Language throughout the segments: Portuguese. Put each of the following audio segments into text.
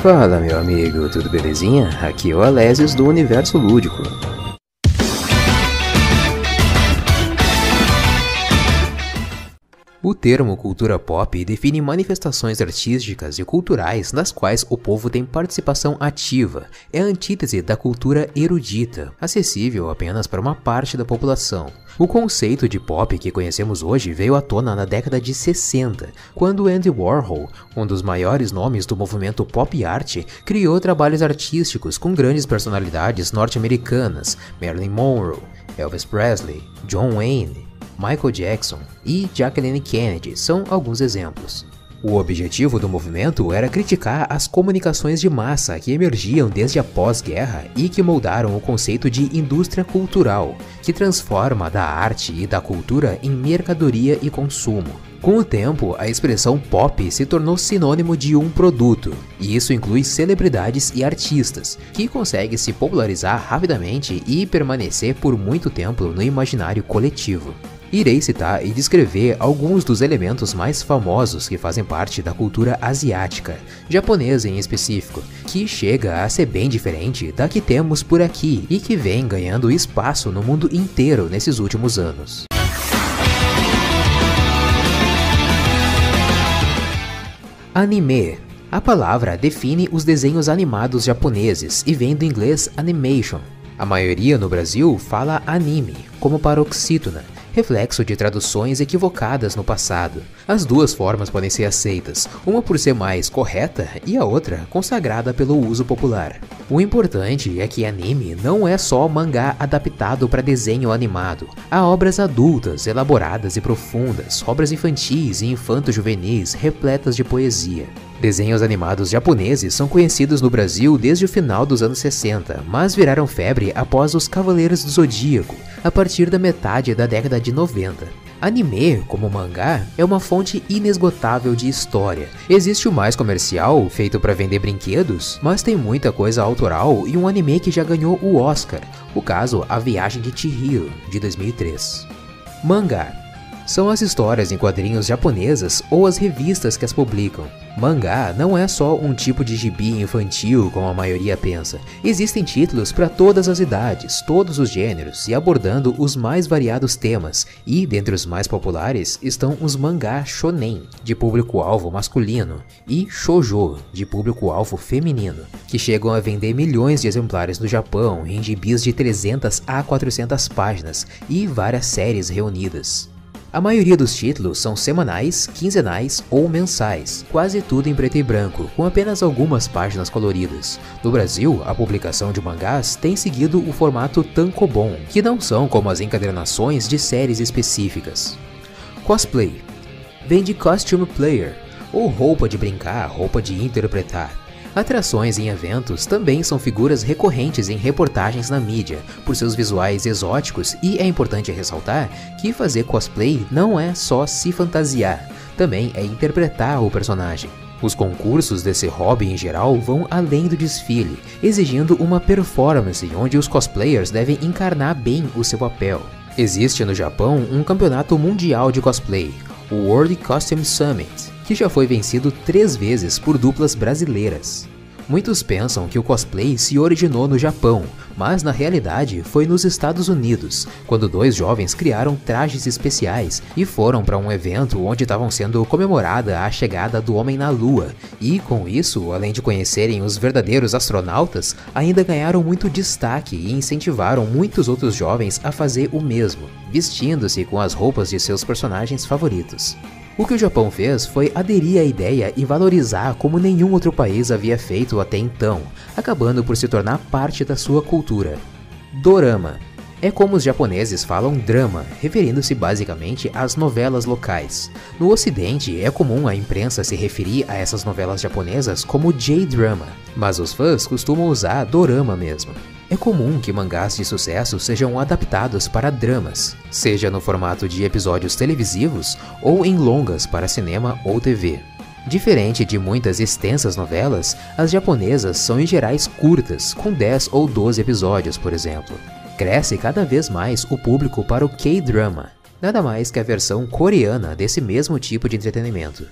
Fala, meu amigo, tudo belezinha? Aqui é o Alésios do Universo Lúdico. O termo cultura pop define manifestações artísticas e culturais nas quais o povo tem participação ativa. É a antítese da cultura erudita, acessível apenas para uma parte da população. O conceito de pop que conhecemos hoje veio à tona na década de 60, quando Andy Warhol, um dos maiores nomes do movimento pop art, criou trabalhos artísticos com grandes personalidades norte-americanas, Marilyn Monroe, Elvis Presley, John Wayne, Michael Jackson e Jacqueline Kennedy são alguns exemplos. O objetivo do movimento era criticar as comunicações de massa que emergiam desde a pós-guerra e que moldaram o conceito de indústria cultural, que transforma da arte e da cultura em mercadoria e consumo. Com o tempo, a expressão pop se tornou sinônimo de um produto, e isso inclui celebridades e artistas, que conseguem se popularizar rapidamente e permanecer por muito tempo no imaginário coletivo. Irei citar e descrever alguns dos elementos mais famosos que fazem parte da cultura asiática, japonesa em específico, que chega a ser bem diferente da que temos por aqui e que vem ganhando espaço no mundo inteiro nesses últimos anos. Anime. A palavra define os desenhos animados japoneses e vem do inglês animation. A maioria no Brasil fala anime, como paroxítona, reflexo de traduções equivocadas no passado. As duas formas podem ser aceitas, uma por ser mais correta e a outra consagrada pelo uso popular. O importante é que anime não é só mangá adaptado para desenho animado. Há obras adultas, elaboradas e profundas, obras infantis e infanto-juvenis repletas de poesia. Desenhos animados japoneses são conhecidos no Brasil desde o final dos anos 60, mas viraram febre após os Cavaleiros do Zodíaco, a partir da metade da década de 90. Anime, como mangá, é uma fonte inesgotável de história. Existe o mais comercial, feito para vender brinquedos, mas tem muita coisa autoral e um anime que já ganhou o Oscar, o caso A Viagem de Chihiro, de 2003. Mangá são as histórias em quadrinhos japonesas ou as revistas que as publicam. Mangá não é só um tipo de gibi infantil como a maioria pensa. Existem títulos para todas as idades, todos os gêneros e abordando os mais variados temas. E, dentre os mais populares, estão os mangá shonen, de público-alvo masculino, e shoujo, de público-alvo feminino, que chegam a vender milhões de exemplares no Japão em gibis de 300 a 400 páginas e várias séries reunidas. A maioria dos títulos são semanais, quinzenais ou mensais, quase tudo em preto e branco, com apenas algumas páginas coloridas. No Brasil, a publicação de mangás tem seguido o formato tankobon, que não são como as encadernações de séries específicas. Cosplay vem de costume player, ou roupa de brincar, roupa de interpretar. Atrações em eventos também são figuras recorrentes em reportagens na mídia, por seus visuais exóticos, e é importante ressaltar que fazer cosplay não é só se fantasiar, também é interpretar o personagem. Os concursos desse hobby em geral vão além do desfile, exigindo uma performance onde os cosplayers devem encarnar bem o seu papel. Existe no Japão um campeonato mundial de cosplay, o World Costume Summit, que já foi vencido 3 vezes por duplas brasileiras. Muitos pensam que o cosplay se originou no Japão, mas na realidade foi nos Estados Unidos, quando 2 jovens criaram trajes especiais e foram para um evento onde estavam sendo comemorada a chegada do homem na Lua, e com isso, além de conhecerem os verdadeiros astronautas, ainda ganharam muito destaque e incentivaram muitos outros jovens a fazer o mesmo, vestindo-se com as roupas de seus personagens favoritos. O que o Japão fez foi aderir à ideia e valorizar como nenhum outro país havia feito até então, acabando por se tornar parte da sua cultura. Dorama é como os japoneses falam drama, referindo-se basicamente às novelas locais. No ocidente, é comum a imprensa se referir a essas novelas japonesas como J-drama, mas os fãs costumam usar dorama mesmo. É comum que mangás de sucesso sejam adaptados para dramas, seja no formato de episódios televisivos ou em longas para cinema ou TV. Diferente de muitas extensas novelas, as japonesas são em gerais curtas, com 10 ou 12 episódios, por exemplo. Cresce cada vez mais o público para o K-drama, nada mais que a versão coreana desse mesmo tipo de entretenimento.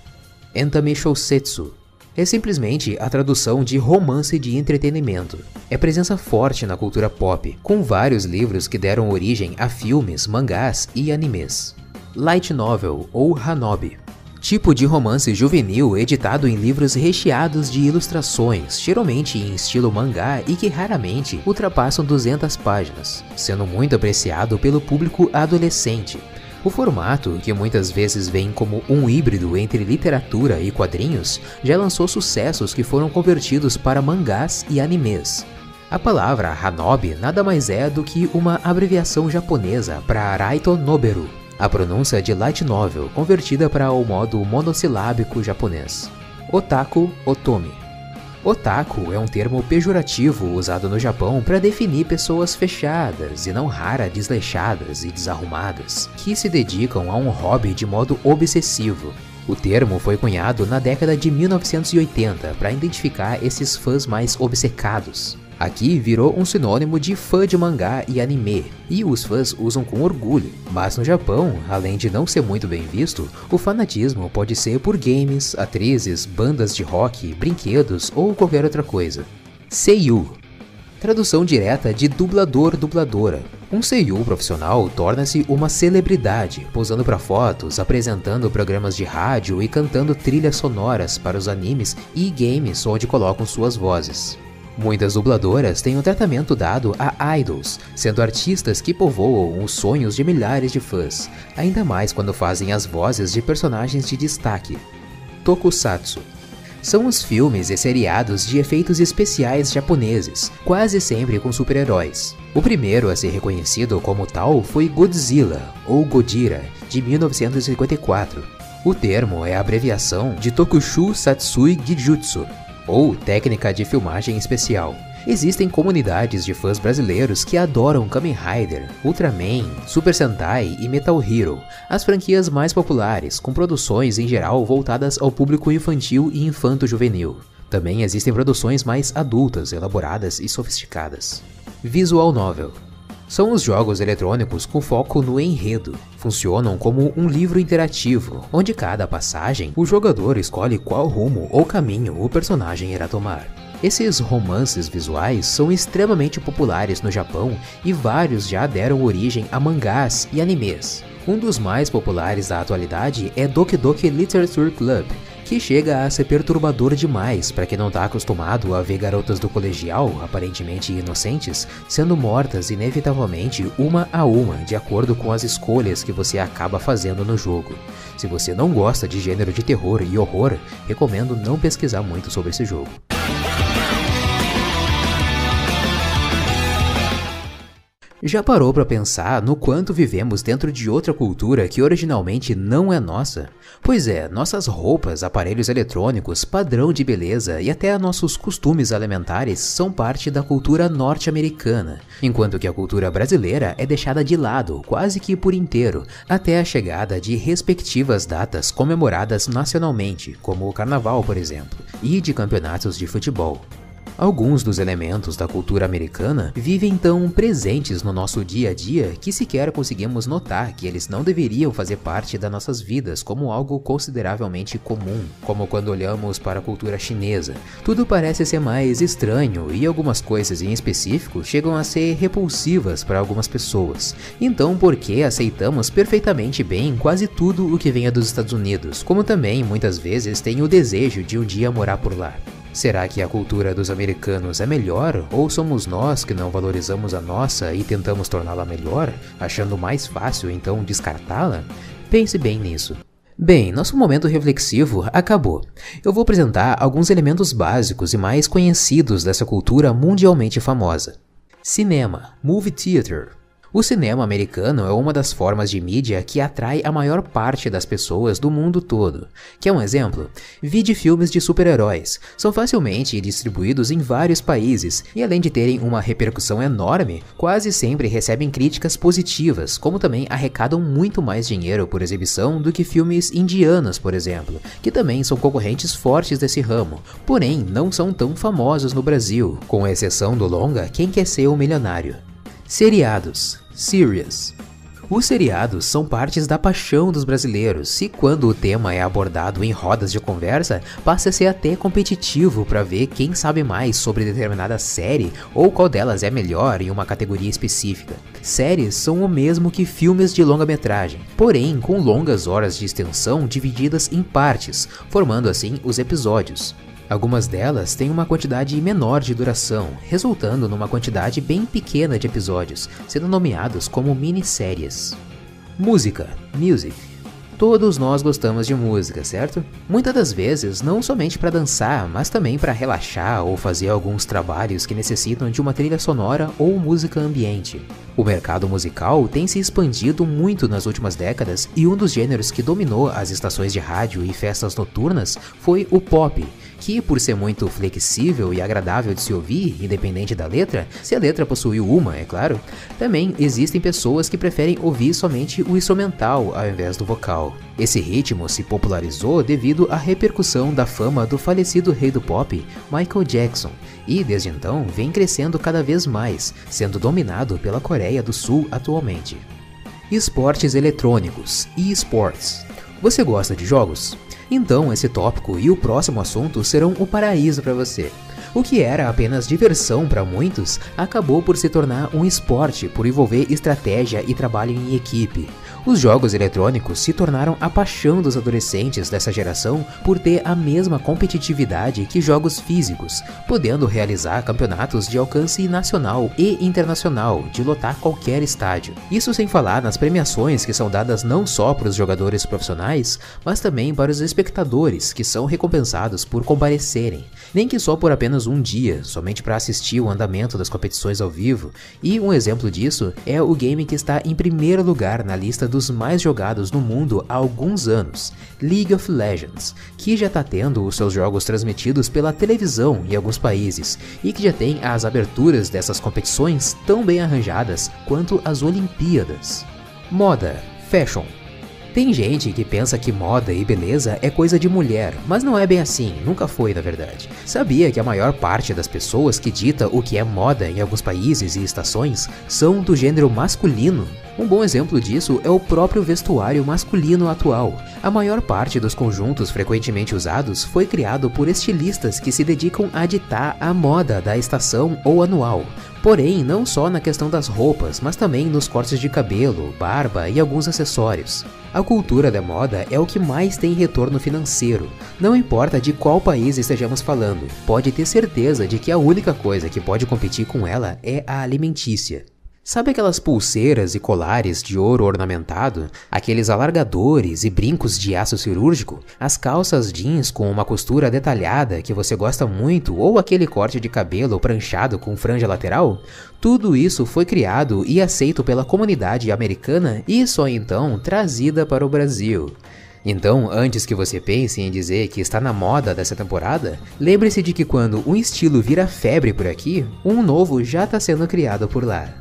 Entame Shousetsu é simplesmente a tradução de romance de entretenimento. É presença forte na cultura pop, com vários livros que deram origem a filmes, mangás e animes. Light Novel ou Hanobi. Tipo de romance juvenil editado em livros recheados de ilustrações, geralmente em estilo mangá e que raramente ultrapassam 200 páginas, sendo muito apreciado pelo público adolescente. O formato, que muitas vezes vem como um híbrido entre literatura e quadrinhos, já lançou sucessos que foram convertidos para mangás e animes. A palavra Hanobi nada mais é do que uma abreviação japonesa para Raito Noberu, a pronúncia de Light Novel convertida para o modo monossilábico japonês. Otaku Otomi. Otaku é um termo pejorativo usado no Japão para definir pessoas fechadas e não rara desleixadas e desarrumadas, que se dedicam a um hobby de modo obsessivo. O termo foi cunhado na década de 1980 para identificar esses fãs mais obcecados. Aqui virou um sinônimo de fã de mangá e anime, e os fãs usam com orgulho. Mas no Japão, além de não ser muito bem visto, o fanatismo pode ser por games, atrizes, bandas de rock, brinquedos ou qualquer outra coisa. Seiyu. Tradução direta de dublador-dubladora. Um seiyuu profissional torna-se uma celebridade, posando para fotos, apresentando programas de rádio e cantando trilhas sonoras para os animes e games onde colocam suas vozes. Muitas dubladoras têm um tratamento dado a idols, sendo artistas que povoam os sonhos de milhares de fãs, ainda mais quando fazem as vozes de personagens de destaque. Tokusatsu. São os filmes e seriados de efeitos especiais japoneses, quase sempre com super-heróis. O primeiro a ser reconhecido como tal foi Godzilla, ou Godira, de 1954. O termo é a abreviação de Tokushu Satsui Gijutsu, ou técnica de filmagem especial. Existem comunidades de fãs brasileiros que adoram Kamen Rider, Ultraman, Super Sentai e Metal Hero, as franquias mais populares, com produções em geral voltadas ao público infantil e infanto-juvenil. Também existem produções mais adultas, elaboradas e sofisticadas. Visual Novel. São os jogos eletrônicos com foco no enredo. Funcionam como um livro interativo, onde cada passagem o jogador escolhe qual rumo ou caminho o personagem irá tomar. Esses romances visuais são extremamente populares no Japão e vários já deram origem a mangás e animes. Um dos mais populares da atualidade é Doki Doki Literature Club, que chega a ser perturbador demais para quem não está acostumado a ver garotas do colegial, aparentemente inocentes, sendo mortas inevitavelmente uma a uma, de acordo com as escolhas que você acaba fazendo no jogo. Se você não gosta de gênero de terror e horror, recomendo não pesquisar muito sobre esse jogo. Já parou para pensar no quanto vivemos dentro de outra cultura que originalmente não é nossa? Pois é, nossas roupas, aparelhos eletrônicos, padrão de beleza e até nossos costumes alimentares são parte da cultura norte-americana, enquanto que a cultura brasileira é deixada de lado quase que por inteiro, até a chegada de respectivas datas comemoradas nacionalmente, como o Carnaval, por exemplo, e de campeonatos de futebol. Alguns dos elementos da cultura americana vivem tão presentes no nosso dia a dia que sequer conseguimos notar que eles não deveriam fazer parte das nossas vidas como algo consideravelmente comum, como quando olhamos para a cultura chinesa. Tudo parece ser mais estranho e algumas coisas em específico chegam a ser repulsivas para algumas pessoas. Então, por que aceitamos perfeitamente bem quase tudo o que venha dos Estados Unidos, como também muitas vezes tem o desejo de um dia morar por lá? Será que a cultura dos americanos é melhor, ou somos nós que não valorizamos a nossa e tentamos torná-la melhor, achando mais fácil então descartá-la? Pense bem nisso. Bem, nosso momento reflexivo acabou. Eu vou apresentar alguns elementos básicos e mais conhecidos dessa cultura mundialmente famosa. Cinema, movie theater. O cinema americano é uma das formas de mídia que atrai a maior parte das pessoas do mundo todo. Quer um exemplo? Vide filmes de super-heróis. São facilmente distribuídos em vários países e, além de terem uma repercussão enorme, quase sempre recebem críticas positivas, como também arrecadam muito mais dinheiro por exibição do que filmes indianos, por exemplo, que também são concorrentes fortes desse ramo, porém não são tão famosos no Brasil, com exceção do longa Quem Quer Ser um Milionário. Seriados, series. Os seriados são partes da paixão dos brasileiros e quando o tema é abordado em rodas de conversa, passa a ser até competitivo para ver quem sabe mais sobre determinada série ou qual delas é melhor em uma categoria específica. Séries são o mesmo que filmes de longa-metragem, porém com longas horas de extensão divididas em partes, formando assim os episódios. Algumas delas têm uma quantidade menor de duração, resultando numa quantidade bem pequena de episódios, sendo nomeados como minisséries. Música, music. Todos nós gostamos de música, certo? Muitas das vezes não somente para dançar, mas também para relaxar ou fazer alguns trabalhos que necessitam de uma trilha sonora ou música ambiente. O mercado musical tem se expandido muito nas últimas décadas e um dos gêneros que dominou as estações de rádio e festas noturnas foi o pop, que por ser muito flexível e agradável de se ouvir, independente da letra, se a letra possuiu uma, é claro, também existem pessoas que preferem ouvir somente o instrumental ao invés do vocal. Esse ritmo se popularizou devido à repercussão da fama do falecido rei do pop, Michael Jackson, e desde então vem crescendo cada vez mais, sendo dominado pela Coreia do Sul atualmente. Esportes eletrônicos, eSports. Você gosta de jogos? Então esse tópico e o próximo assunto serão o paraíso para você. O que era apenas diversão para muitos, acabou por se tornar um esporte por envolver estratégia e trabalho em equipe. Os jogos eletrônicos se tornaram a paixão dos adolescentes dessa geração por ter a mesma competitividade que jogos físicos, podendo realizar campeonatos de alcance nacional e internacional, de lotar qualquer estádio. Isso sem falar nas premiações que são dadas não só para os jogadores profissionais, mas também para os espectadores, que são recompensados por comparecerem, nem que só por apenas um dia, somente para assistir o andamento das competições ao vivo, e um exemplo disso é o game que está em primeiro lugar na lista dos mais jogados no mundo há alguns anos, League of Legends, que já está tendo os seus jogos transmitidos pela televisão em alguns países, e que já tem as aberturas dessas competições tão bem arranjadas quanto as Olimpíadas. Moda, fashion. Tem gente que pensa que moda e beleza é coisa de mulher, mas não é bem assim, nunca foi na verdade. Sabia que a maior parte das pessoas que dita o que é moda em alguns países e estações são do gênero masculino? Um bom exemplo disso é o próprio vestuário masculino atual. A maior parte dos conjuntos frequentemente usados foi criado por estilistas que se dedicam a ditar a moda da estação ou anual. Porém, não só na questão das roupas, mas também nos cortes de cabelo, barba e alguns acessórios. A cultura da moda é o que mais tem retorno financeiro. Não importa de qual país estejamos falando, pode ter certeza de que a única coisa que pode competir com ela é a alimentícia. Sabe aquelas pulseiras e colares de ouro ornamentado, aqueles alargadores e brincos de aço cirúrgico, as calças jeans com uma costura detalhada que você gosta muito ou aquele corte de cabelo pranchado com franja lateral? Tudo isso foi criado e aceito pela comunidade americana e só então trazida para o Brasil. Então, antes que você pense em dizer que está na moda dessa temporada, lembre-se de que quando um estilo vira febre por aqui, um novo já está sendo criado por lá.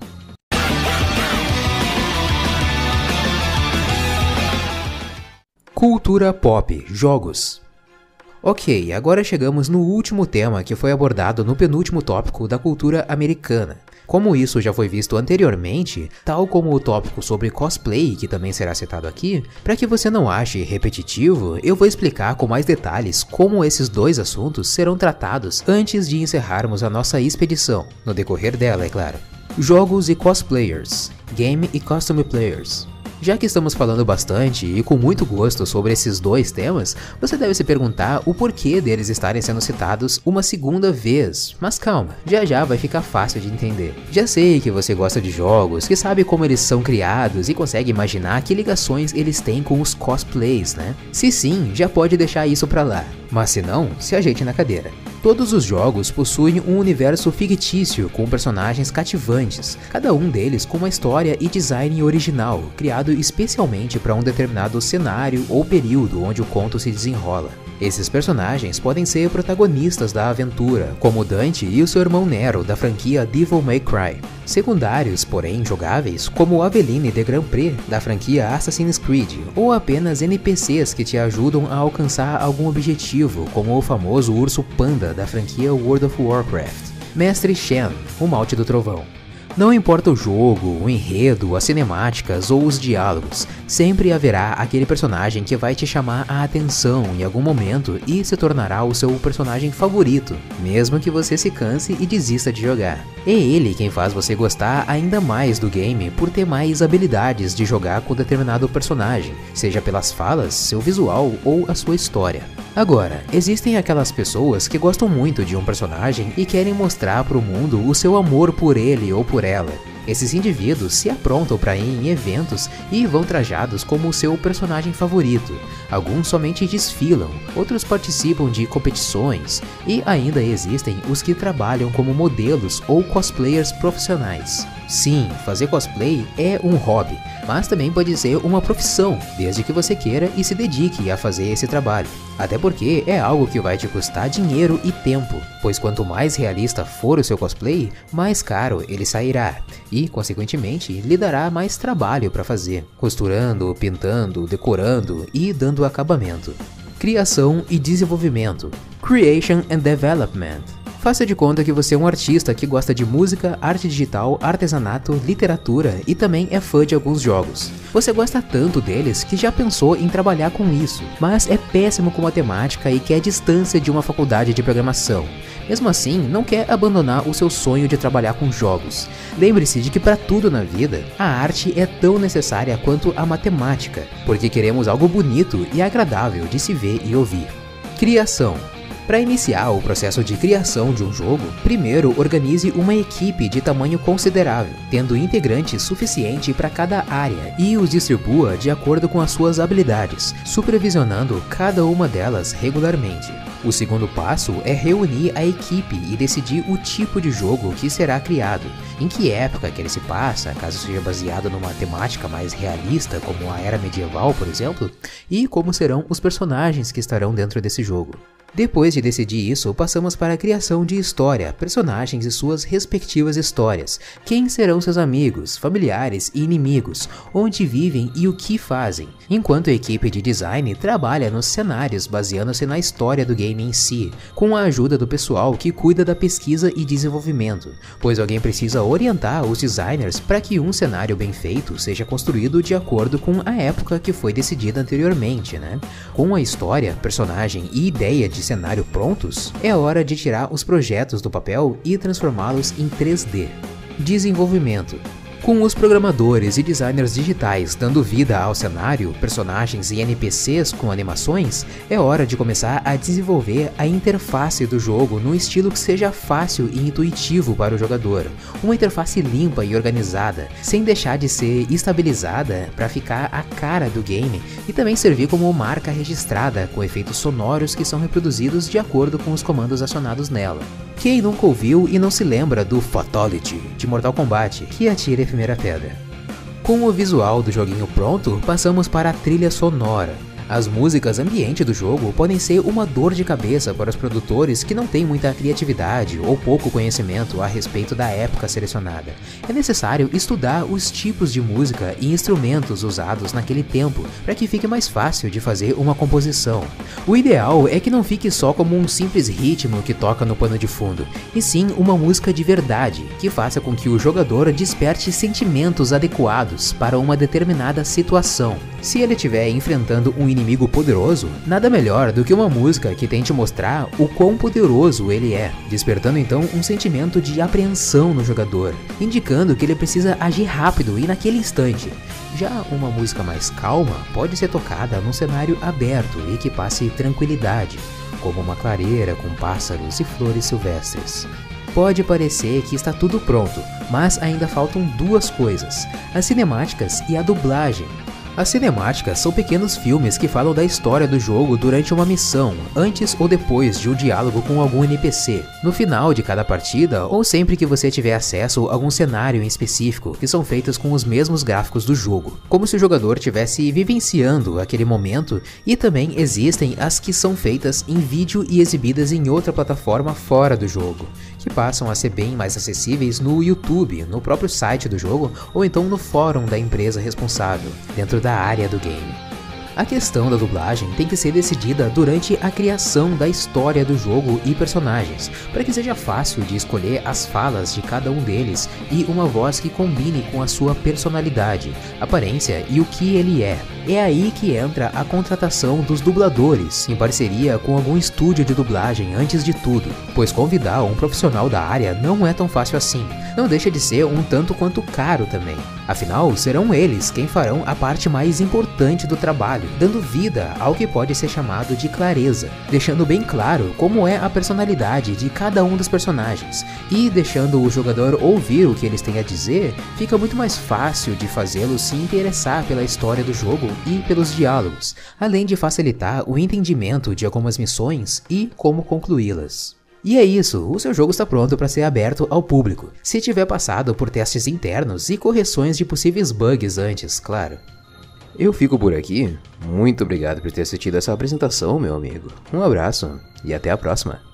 Cultura pop, jogos. Ok, agora chegamos no último tema que foi abordado no penúltimo tópico da cultura americana. Como isso já foi visto anteriormente, tal como o tópico sobre cosplay, que também será citado aqui, para que você não ache repetitivo, eu vou explicar com mais detalhes como esses dois assuntos serão tratados antes de encerrarmos a nossa expedição, no decorrer dela, é claro. Jogos e cosplayers, game e costume players. Já que estamos falando bastante e com muito gosto sobre esses dois temas, você deve se perguntar o porquê deles estarem sendo citados uma segunda vez. Mas calma, já já vai ficar fácil de entender. Já sei que você gosta de jogos, que sabe como eles são criados e consegue imaginar que ligações eles têm com os cosplays, né? Se sim, já pode deixar isso pra lá. Mas se não, se ajeite na cadeira. Todos os jogos possuem um universo fictício com personagens cativantes, cada um deles com uma história e design original, criado especialmente para um determinado cenário ou período onde o conto se desenrola. Esses personagens podem ser protagonistas da aventura, como Dante e o seu irmão Nero da franquia Devil May Cry. Secundários, porém jogáveis, como Aveline de Grand Prix da franquia Assassin's Creed, ou apenas NPCs que te ajudam a alcançar algum objetivo, como o famoso Urso Panda da franquia World of Warcraft. Mestre Shen, o Malte do Trovão. Não importa o jogo, o enredo, as cinemáticas ou os diálogos, sempre haverá aquele personagem que vai te chamar a atenção em algum momento e se tornará o seu personagem favorito, mesmo que você se canse e desista de jogar. É ele quem faz você gostar ainda mais do game por ter mais habilidades de jogar com determinado personagem, seja pelas falas, seu visual ou a sua história. Agora, existem aquelas pessoas que gostam muito de um personagem e querem mostrar para o mundo o seu amor por ele ou por ela. Esses indivíduos se aprontam para ir em eventos e vão trajados como o seu personagem favorito. Alguns somente desfilam, outros participam de competições e ainda existem os que trabalham como modelos ou cosplayers profissionais. Sim, fazer cosplay é um hobby, mas também pode ser uma profissão, desde que você queira e se dedique a fazer esse trabalho. Até porque é algo que vai te custar dinheiro e tempo, pois quanto mais realista for o seu cosplay, mais caro ele sairá e, consequentemente, lhe dará mais trabalho para fazer, costurando, pintando, decorando e dando acabamento. Criação e desenvolvimento. Creation and Development. Faça de conta que você é um artista que gosta de música, arte digital, artesanato, literatura e também é fã de alguns jogos. Você gosta tanto deles que já pensou em trabalhar com isso, mas é péssimo com matemática e quer distância de uma faculdade de programação. Mesmo assim, não quer abandonar o seu sonho de trabalhar com jogos. Lembre-se de que para tudo na vida, a arte é tão necessária quanto a matemática, porque queremos algo bonito e agradável de se ver e ouvir. Criação. Para iniciar o processo de criação de um jogo, primeiro organize uma equipe de tamanho considerável, tendo integrantes suficiente para cada área e os distribua de acordo com as suas habilidades, supervisionando cada uma delas regularmente. O segundo passo é reunir a equipe e decidir o tipo de jogo que será criado, em que época que ele se passa, caso seja baseado numa temática mais realista, como a era medieval, por exemplo, e como serão os personagens que estarão dentro desse jogo. Depois de decidir isso, passamos para a criação de história, personagens e suas respectivas histórias, quem serão seus amigos, familiares e inimigos, onde vivem e o que fazem, enquanto a equipe de design trabalha nos cenários baseando-se na história do game em si, com a ajuda do pessoal que cuida da pesquisa e desenvolvimento, pois alguém precisa orientar os designers para que um cenário bem feito seja construído de acordo com a época que foi decidida anteriormente, né? Com a história, personagem e ideia de cenário prontos, é hora de tirar os projetos do papel e transformá-los em 3D. Desenvolvimento. Com os programadores e designers digitais dando vida ao cenário, personagens e NPCs com animações, é hora de começar a desenvolver a interface do jogo num estilo que seja fácil e intuitivo para o jogador. Uma interface limpa e organizada, sem deixar de ser estabilizada para ficar a cara do game e também servir como marca registrada com efeitos sonoros que são reproduzidos de acordo com os comandos acionados nela. Quem nunca ouviu e não se lembra do Fatality de Mortal Kombat, que atire a primeira pedra? Com o visual do joguinho pronto, passamos para a trilha sonora. As músicas ambiente do jogo podem ser uma dor de cabeça para os produtores que não têm muita criatividade ou pouco conhecimento a respeito da época selecionada. É necessário estudar os tipos de música e instrumentos usados naquele tempo para que fique mais fácil de fazer uma composição. O ideal é que não fique só como um simples ritmo que toca no pano de fundo, e sim uma música de verdade, que faça com que o jogador desperte sentimentos adequados para uma determinada situação. Se ele estiver enfrentando um inimigo poderoso, nada melhor do que uma música que tente mostrar o quão poderoso ele é, despertando então um sentimento de apreensão no jogador, indicando que ele precisa agir rápido e naquele instante. Já uma música mais calma pode ser tocada num cenário aberto e que passe tranquilidade, como uma clareira com pássaros e flores silvestres. Pode parecer que está tudo pronto, mas ainda faltam duas coisas: as cinemáticas e a dublagem. As cinemáticas são pequenos filmes que falam da história do jogo durante uma missão, antes ou depois de um diálogo com algum NPC, no final de cada partida ou sempre que você tiver acesso a algum cenário em específico, que são feitas com os mesmos gráficos do jogo, como se o jogador estivesse vivenciando aquele momento, e também existem as que são feitas em vídeo e exibidas em outra plataforma fora do jogo, que passam a ser bem mais acessíveis no YouTube, no próprio site do jogo ou então no fórum da empresa responsável, dentro da área do game. A questão da dublagem tem que ser decidida durante a criação da história do jogo e personagens, para que seja fácil de escolher as falas de cada um deles e uma voz que combine com a sua personalidade, aparência e o que ele é. É aí que entra a contratação dos dubladores, em parceria com algum estúdio de dublagem antes de tudo, pois convidar um profissional da área não é tão fácil assim. Não deixa de ser um tanto quanto caro também. Afinal, serão eles quem farão a parte mais importante do trabalho, dando vida ao que pode ser chamado de clareza, deixando bem claro como é a personalidade de cada um dos personagens, e deixando o jogador ouvir o que eles têm a dizer, fica muito mais fácil de fazê-lo se interessar pela história do jogo e pelos diálogos, além de facilitar o entendimento de algumas missões e como concluí-las. E é isso, o seu jogo está pronto para ser aberto ao público, se tiver passado por testes internos e correções de possíveis bugs antes, claro. Eu fico por aqui, muito obrigado por ter assistido essa apresentação, meu amigo. Um abraço e até a próxima.